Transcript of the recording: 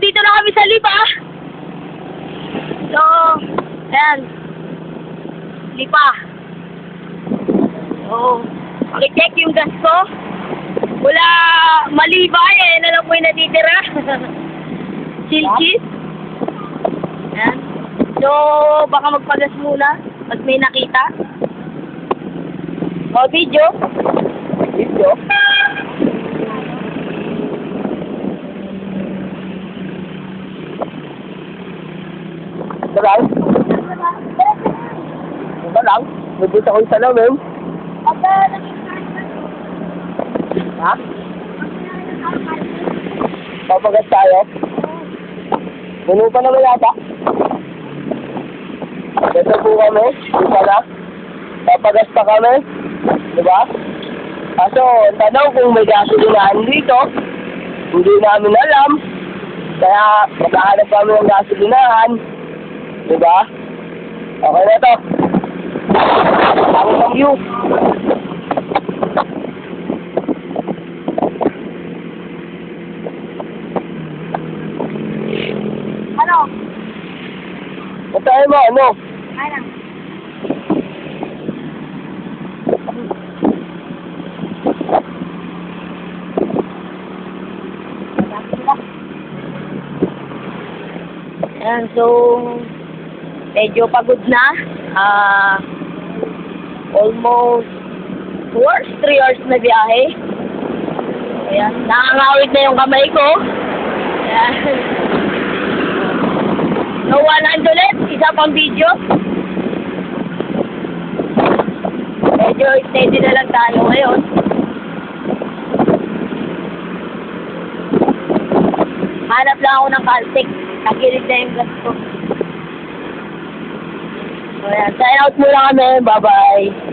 nandito na kami sa Lipa. So, ayan. Lipa. So, pakicheck yung gas ko. Wala maliba eh. Na lang po yung natitira. Chill cheese. Ayan. So, baka magpagas muna. Pag may nakita. O, video. Video? Dalang? Dalang? Nabit ako yung salamin. Ha? Papagas tayo? Puno pa naman yata. Dito po kami. Dito na. Papagas pa kami. Diba? Kaso, tanong kung may gasolinahan dito. Hindi namin alam. Kaya, maghahanap kami ng gasolinahan. Diba? Okay na to. Ako ng view. Ano? Matay mo, ano? Ano? Ayan, so, medyo pagod na. Almost 2 hours, 3 hours na biyahe. Ayan, nakangawit na yung kamay ko. Ayan. So, 100 ulit, isa pang video. Medyo steady na lang tayo ngayon. Hanap lang ako ng Caltech. Nakilig na yung gas ko. So, ayan. Sign out muna kami. Bye-bye.